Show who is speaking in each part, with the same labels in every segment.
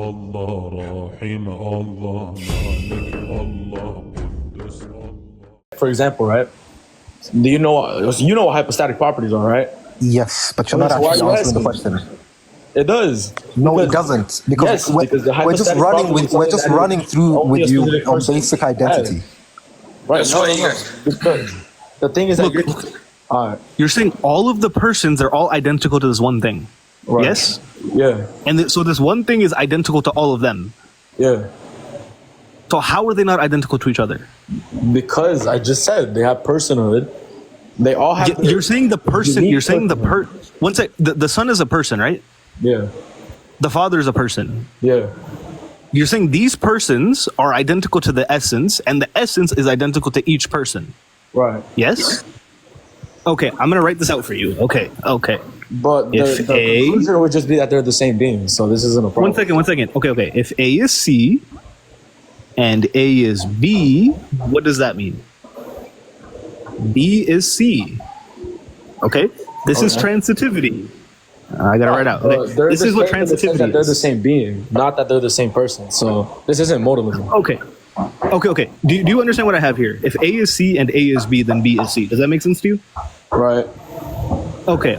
Speaker 1: Allah Rahim, Allah Malik, Allah Qudus, Allah.
Speaker 2: For example, right? Do you know what hypostatic properties are, right?
Speaker 3: Yes, but you're not
Speaker 2: So why
Speaker 3: actually
Speaker 2: are you
Speaker 3: answering the
Speaker 2: asking?
Speaker 3: question.
Speaker 2: It does.
Speaker 3: No, it doesn't. Because,
Speaker 2: Yes, because the
Speaker 3: we're just
Speaker 2: hypostatic
Speaker 3: running
Speaker 2: property
Speaker 3: we're
Speaker 2: is
Speaker 3: just
Speaker 2: something that
Speaker 3: running
Speaker 2: is
Speaker 3: through
Speaker 2: only a
Speaker 3: with you
Speaker 2: specific
Speaker 3: on
Speaker 2: person
Speaker 3: basic
Speaker 2: has.
Speaker 3: identity.
Speaker 2: Right.
Speaker 4: That's why you guys-
Speaker 2: Because the thing is that
Speaker 5: You're saying all of the persons are all identical to this one thing.
Speaker 2: right.
Speaker 5: Yes?
Speaker 2: Yeah.
Speaker 5: And so this one thing is identical to all of them.
Speaker 2: Yeah.
Speaker 5: So how are they not identical to each other?
Speaker 2: Because I just said they have personhood. They all have.
Speaker 5: You're saying the person,
Speaker 2: unique
Speaker 5: you're saying
Speaker 2: personhood.
Speaker 5: one sec, the son is a person, right?
Speaker 2: Yeah.
Speaker 5: The father is a person.
Speaker 2: Yeah.
Speaker 5: You're saying these persons are identical to the essence, and the essence is identical to each person.
Speaker 2: Right.
Speaker 5: Yes? Okay, I'm gonna write this out for you. Okay.
Speaker 2: But
Speaker 5: If
Speaker 2: the
Speaker 5: A-
Speaker 2: conclusion would just be that they're the same beings. So this isn't a problem.
Speaker 5: One second. Okay. If A is C and A is B, what does that mean? B is C. Okay? This is transitivity. I gotta write out. Okay.
Speaker 2: They're
Speaker 5: This
Speaker 2: the
Speaker 5: is what
Speaker 2: same in the sense
Speaker 5: transitivity
Speaker 2: that they're the
Speaker 5: is.
Speaker 2: same being, not that they're the same person. So this isn't modalism.
Speaker 5: Okay. Do you understand what I have here? If A is C and A is B, then B is C. Does that make sense to you?
Speaker 2: Right.
Speaker 5: Okay.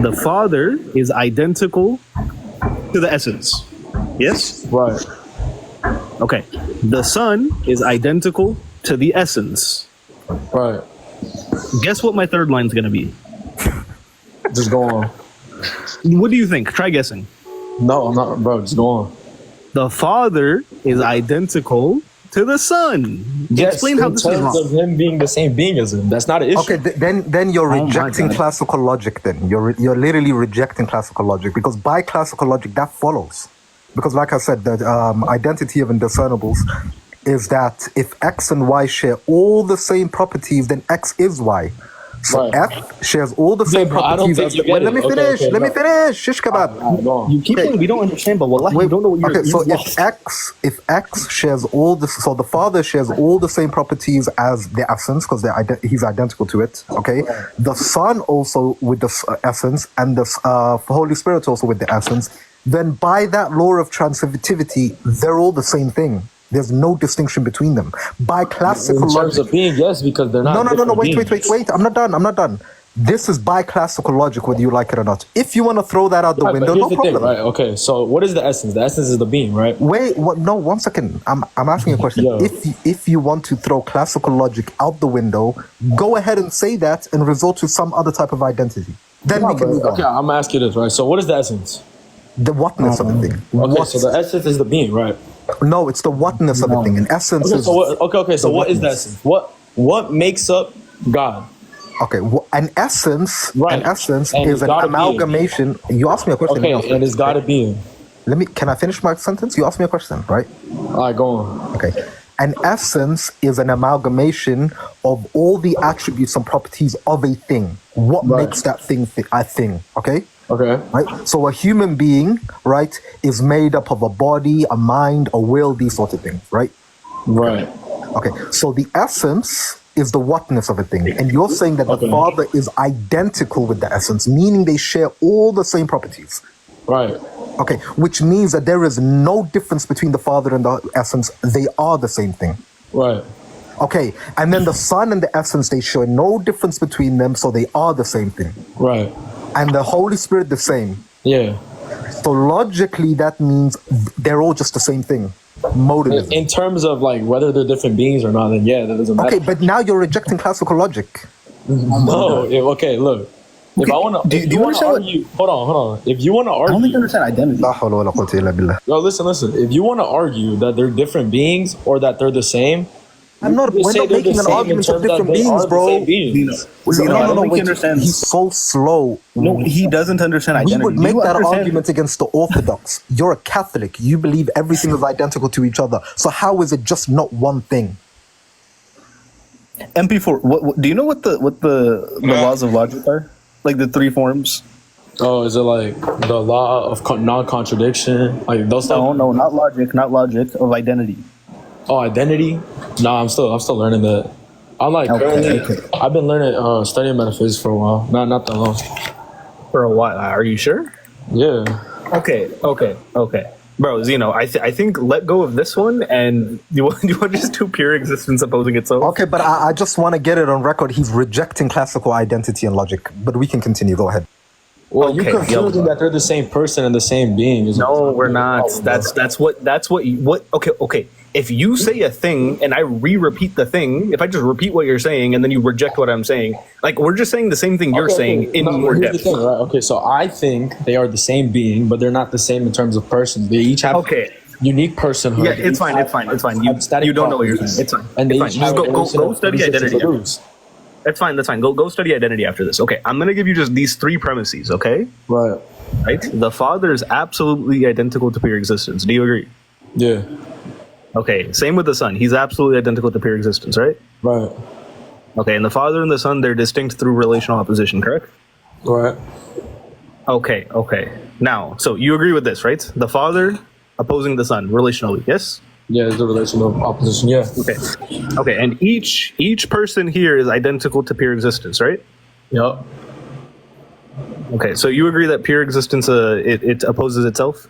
Speaker 5: The Father is identical to the essence. Yes?
Speaker 2: Right.
Speaker 5: Okay. The Son is identical to the essence.
Speaker 2: Right.
Speaker 5: Guess what my third line's gonna be?
Speaker 2: Just go on.
Speaker 5: What do you think? Try guessing.
Speaker 2: No, I'm not, bro. Just go on.
Speaker 5: The Father is identical to the Son. Explain how this is
Speaker 2: in terms
Speaker 5: wrong.
Speaker 2: of him being the same being as him. That's not an issue.
Speaker 3: Okay, then you're
Speaker 5: Oh my
Speaker 3: rejecting
Speaker 5: God.
Speaker 3: classical logic. Then you're literally rejecting classical logic, because by classical logic that follows. Because like I said, the identity of indiscernibles is that if X and Y share all the same properties, then X is Y. So
Speaker 2: Right.
Speaker 3: F shares all the same
Speaker 2: but I don't
Speaker 3: properties
Speaker 2: think
Speaker 3: as.
Speaker 2: you get
Speaker 3: Wait, let
Speaker 2: it.
Speaker 3: me
Speaker 2: Okay,
Speaker 3: finish.
Speaker 2: okay,
Speaker 3: Let me
Speaker 2: no.
Speaker 3: finish. Shish kebab.
Speaker 2: Go on.
Speaker 5: You keep saying we don't understand, but wallahi, you don't know what you're
Speaker 3: Okay, so
Speaker 5: you're
Speaker 3: if
Speaker 5: lost.
Speaker 3: X shares all the, so the Father shares all the same properties as the essence, because he's identical to it. Okay, the Son also with the essence, and the Holy Spirit also with the essence. Then by that law of transitivity, they're all the same thing. There's no distinction between them. By classical
Speaker 2: In terms
Speaker 3: logic,
Speaker 2: of being, yes, because they're not.
Speaker 3: no.
Speaker 2: different beings.
Speaker 3: Wait. I'm not done. This is by classical logic, whether you like it or not. If you want to throw that out the
Speaker 2: Right,
Speaker 3: window,
Speaker 2: but here's
Speaker 3: no
Speaker 2: the
Speaker 3: problem.
Speaker 2: thing, right? Okay, so what is the essence? The essence is the being, right?
Speaker 3: Wait, what? No, 1 second. I'm asking a question.
Speaker 2: Yo.
Speaker 3: If you want to throw classical logic out the window, go ahead and say that and resort to some other type of identity. Then we can move
Speaker 2: Okay,
Speaker 3: on.
Speaker 2: I'm gonna ask you this, right? So what is the essence?
Speaker 3: The whatness of a thing.
Speaker 2: Okay,
Speaker 3: What?
Speaker 2: so the essence is the being, right?
Speaker 3: No, it's the whatness of a thing. In essence,
Speaker 2: Okay,
Speaker 3: is
Speaker 2: so what? So what is the
Speaker 3: whatness.
Speaker 2: essence? What makes up God?
Speaker 3: Okay, an essence.
Speaker 2: Right.
Speaker 3: An essence
Speaker 2: And
Speaker 3: is
Speaker 2: it's
Speaker 3: an
Speaker 2: gotta be.
Speaker 3: amalgamation. You asked me a question.
Speaker 2: Okay,
Speaker 3: let me
Speaker 2: and it's got to be.
Speaker 3: Can I finish my sentence? You asked me a question, right?
Speaker 2: All right, go on.
Speaker 3: Okay. An essence is an amalgamation of all the attributes and properties of a thing. What
Speaker 2: Right.
Speaker 3: makes that thing a thing? Okay.
Speaker 2: Okay.
Speaker 3: Right. So a human being, right, is made up of a body, a mind, a will, these sort of things, right?
Speaker 2: Right.
Speaker 3: Okay. So the essence is the whatness of a thing, and you're saying that the
Speaker 2: Okay.
Speaker 3: Father is identical with the essence, meaning they share all the same properties.
Speaker 2: Right.
Speaker 3: Okay, which means that there is no difference between the Father and the essence. They are the same thing.
Speaker 2: Right.
Speaker 3: Okay, and then the Son and the essence, they show no difference between them, so they are the same thing.
Speaker 2: Right.
Speaker 3: And the Holy Spirit the same.
Speaker 2: Yeah.
Speaker 3: So logically, that means they're all just the same thing. Modalism.
Speaker 2: In terms of like whether they're different beings or not, then yeah, that doesn't matter.
Speaker 3: Okay, but now you're rejecting classical logic.
Speaker 2: No. Okay. Look. If I want to,
Speaker 5: do you
Speaker 2: want to
Speaker 5: understand
Speaker 2: argue, hold on. If you want to
Speaker 5: I don't think you
Speaker 2: argue,
Speaker 5: understand identity.
Speaker 3: La hawla wa la quwwata illa billah.
Speaker 2: yo, listen. If you want to argue that they're different beings or that they're the same,
Speaker 3: We're not making an argument of different beings, bro.
Speaker 2: No,
Speaker 5: I don't think he understands.
Speaker 3: He's so slow.
Speaker 5: No, he doesn't understand
Speaker 3: We
Speaker 5: identity.
Speaker 3: would
Speaker 5: Do
Speaker 3: make
Speaker 5: you
Speaker 3: that
Speaker 5: understand?
Speaker 3: argument against the Orthodox. You're a Catholic. You believe everything is identical to each other. So how is it just not one thing?
Speaker 5: MP4. What do you know? What the laws of logic are? Like the three forms?
Speaker 2: Oh, is it like the law of non-contradiction? Like those stuff?
Speaker 5: No, not logic. Not logic of identity.
Speaker 2: Oh, identity? No, I'm still learning that. I'm like currently, I've been learning studying metaphysics for a while. Not that long.
Speaker 5: For a while. Are you sure?
Speaker 2: Yeah.
Speaker 5: Okay. Bro, Zeno, I think let go of this one, and you want just do pure existence opposing itself.
Speaker 3: Okay, but I just want to get it on record. He's rejecting classical identity and logic. But we can continue. Go ahead.
Speaker 2: Well,
Speaker 5: Okay,
Speaker 2: you're confusing that they're the same person and the same being.
Speaker 5: No, we're not. That's what. Okay. If you say a thing and I re-repeat the thing, if I just repeat what you're saying and then you reject what I'm saying, like we're just saying the same thing you're saying in more
Speaker 2: here's
Speaker 5: depth.
Speaker 2: the thing, right? Okay, so I think they are the same being, but they're not the same in terms of person. They each have unique personhood.
Speaker 5: Yeah, it's fine. You don't know what you're saying. It's fine.
Speaker 2: And they
Speaker 5: It's fine. Just go study identity.
Speaker 2: Produce.
Speaker 5: That's fine. Go study identity after this. Okay, I'm gonna give you just these three premises. Okay.
Speaker 2: Right.
Speaker 5: Right. The Father is absolutely identical to pure existence. Do you agree?
Speaker 2: Yeah.
Speaker 5: Okay. Same with the Son. He's absolutely identical to pure existence. Right.
Speaker 2: Right.
Speaker 5: Okay. And the Father and the Son, they're distinct through relational opposition. Correct.
Speaker 2: Right.
Speaker 5: Okay. Now, so you agree with this, right? The Father opposing the Son relationally. Yes.
Speaker 2: Yeah, there's a relational opposition. Yeah.
Speaker 5: Okay. And each person here is identical to pure existence, right?
Speaker 2: Yep.
Speaker 5: Okay. So you agree that pure existence it opposes itself?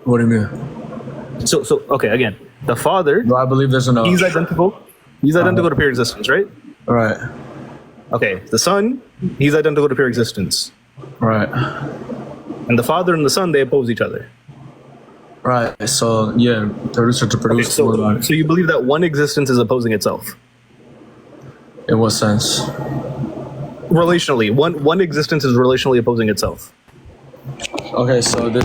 Speaker 2: What do you mean?
Speaker 5: So okay. Again, the Father.
Speaker 2: No, I believe there's enough.
Speaker 5: He's identical. He's identical to pure existence, right?
Speaker 2: Right.
Speaker 5: Okay. The Son. He's identical to pure existence.
Speaker 2: Right.
Speaker 5: And the Father and the Son, they oppose each other.
Speaker 2: Right. So yeah, the researcher produced.
Speaker 5: Okay, so you believe that one existence is opposing itself?
Speaker 2: In what sense?
Speaker 5: Relationally, one existence is relationally opposing itself.
Speaker 2: Okay, so I don't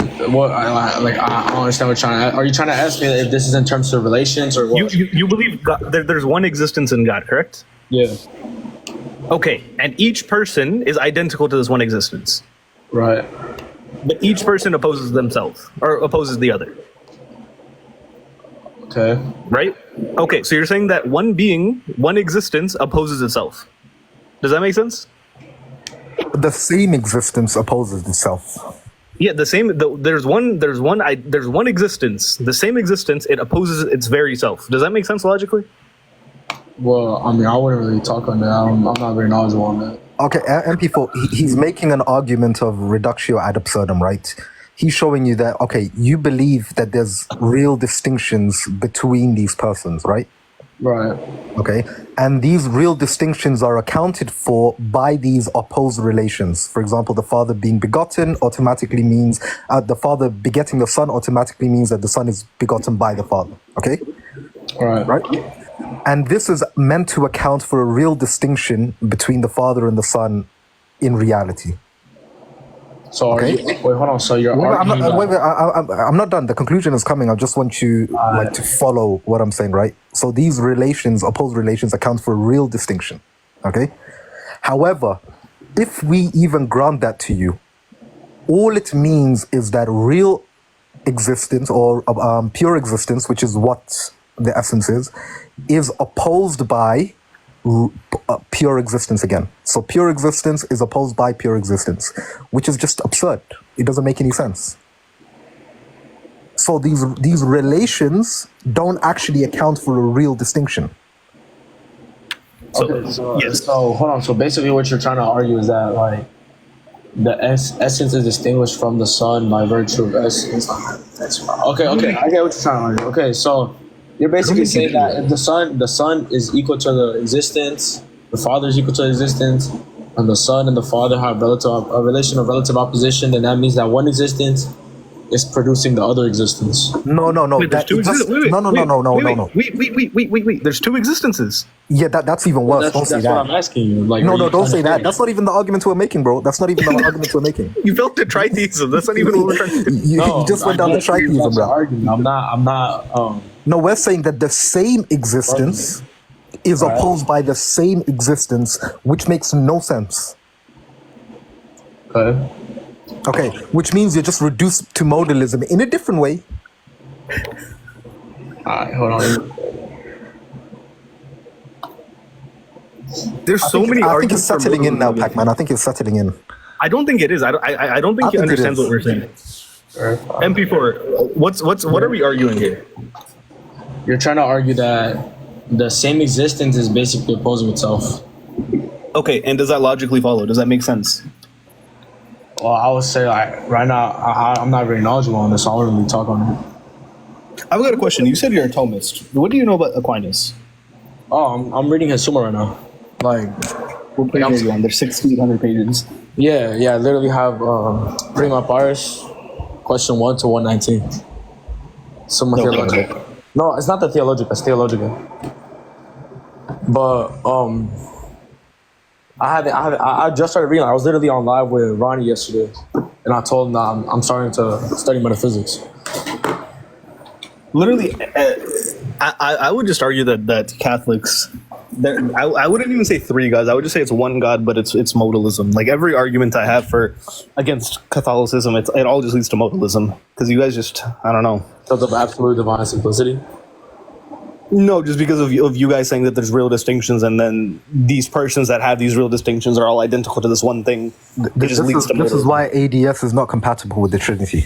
Speaker 2: understand what you're trying to. Are you trying to ask me if this is in terms of relations or what?
Speaker 5: You believe God, there's one existence in God, correct?
Speaker 2: Yeah.
Speaker 5: Okay, and each person is identical to this one existence.
Speaker 2: Right.
Speaker 5: But each person opposes themselves or opposes the other.
Speaker 2: Okay.
Speaker 5: Right? Okay, so you're saying that one being, one existence opposes itself. Does that make sense?
Speaker 3: The same existence opposes itself.
Speaker 5: Yeah, the same. There's one existence. The same existence. It opposes its very self. Does that make sense logically?
Speaker 2: Well, I mean, I wouldn't really talk on that. I'm not very knowledgeable on that.
Speaker 3: Okay, MP4, he's making an argument of reductio ad absurdum, right? He's showing you that, okay, you believe that there's real distinctions between these persons, right?
Speaker 2: Right.
Speaker 3: Okay, and these real distinctions are accounted for by these opposed relations. For example, the Father being begotten automatically means, the Father begetting the Son automatically means that the Son is begotten by the Father, okay? Right? And this is meant to account for a real distinction between the Father and the Son in reality.
Speaker 2: So
Speaker 3: okay.
Speaker 2: Wait, hold on. So you're arguing
Speaker 3: I'm not done. The conclusion is coming. I just want you to follow what I'm saying, right? So these relations, opposed relations, account for a real distinction. Okay. However, if we even grant that to you, all it means is that real existence or pure existence, which is what the essence is opposed by pure existence again. So pure existence is opposed by pure existence, which is just absurd. It doesn't make any sense. So these relations don't actually account for a real distinction.
Speaker 2: So hold on. So basically, what you're trying to argue is that like the essence is distinguished from the Son by virtue of essence. Okay. I get what you're trying to argue. Okay, so you're basically saying that if the Son is equal to the existence, the Father is equal to existence, and the Son and the Father have a relation of relative opposition, then that means that one existence is producing the other existence.
Speaker 3: No.
Speaker 5: Wait, there's two existences. Wait. There's two existences.
Speaker 3: Yeah, that's even worse. Don't say that.
Speaker 2: That's what I'm asking you. Like,
Speaker 3: no, don't say that. That's not even the argument we're making, bro. That's not even the argument we're making.
Speaker 5: You felt the tritheism. That's not even what we're trying to do.
Speaker 3: You just went down the tritheism, bro.
Speaker 2: I'm not.
Speaker 3: No, we're saying that the same existence is opposed by the same existence, which makes no sense. Okay, which means you're just reduced to modalism in a different way.
Speaker 2: Alright, hold on.
Speaker 5: There's so many arguments.
Speaker 3: I think it's settling in now, Pakman. I think it's settling in.
Speaker 5: I don't think it is. I don't think he understands what we're saying. MP4, what are we arguing here?
Speaker 2: You're trying to argue that the same existence is basically opposing itself.
Speaker 5: Okay, and does that logically follow? Does that make sense?
Speaker 2: Well, I would say like right now I'm not very knowledgeable on this, so I wouldn't really talk on it.
Speaker 5: I've got a question. You said you're a Thomist. What do you know about Aquinas?
Speaker 2: Oh, I'm reading his Summa right now. Like,
Speaker 5: What page are you on? There's 1,600 pages.
Speaker 2: yeah, I literally have Prima Paris, question 1 to 119. Summa Theologica. No, it's not the Theologica, it's Theologica. But I just started reading. I was literally on live with Ronnie yesterday, and I told him that I'm starting to study metaphysics.
Speaker 5: Literally, I would just argue that Catholics, I wouldn't even say three gods. I would just say it's one God, but it's modalism. Like every argument I have against Catholicism, it all just leads to modalism because you guys just, I don't know.
Speaker 2: Because of absolute divine simplicity.
Speaker 5: No, just because of you guys saying that there's real distinctions, and then these persons that have these real distinctions are all identical to this one thing. It just leads to modalism.
Speaker 3: This is why ADS is not compatible with the Trinity.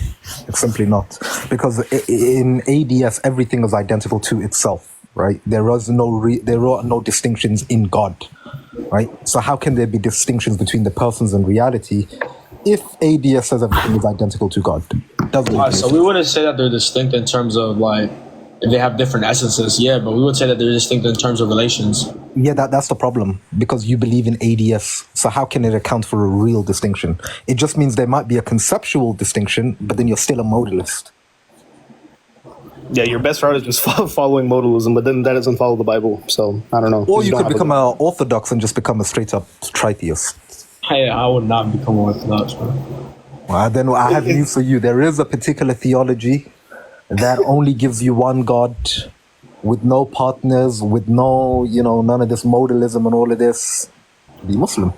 Speaker 3: It's simply not. Because in ADS, everything is identical to itself, right? There are no distinctions in God, right? So how can there be distinctions between the persons and reality if ADS says everything is identical to God? Doesn't make
Speaker 2: So we wouldn't say that they're distinct in terms of like, if they have different essences, yeah, but we would say that they're distinct in terms of relations.
Speaker 3: Yeah, that's the problem, because you believe in ADS. So how can it account for a real distinction? It just means there might be a conceptual distinction, but then you're still a modalist.
Speaker 5: Yeah, your best route is just following modalism, but then that doesn't follow the Bible. So I don't know.
Speaker 3: Or you could become an orthodox and just become a straight up tritheist.
Speaker 2: Hey, I would not become orthodox, bro.
Speaker 3: Well, then I have news for you. There is a particular theology that only gives you one God, with no partners, with no, none of this modalism and all of this. Be Muslim.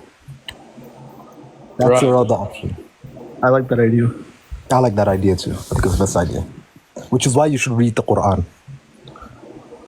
Speaker 3: That's your other option.
Speaker 5: I like that idea.
Speaker 3: I like that idea too. I think it's the best idea. Which is why you should read the Quran.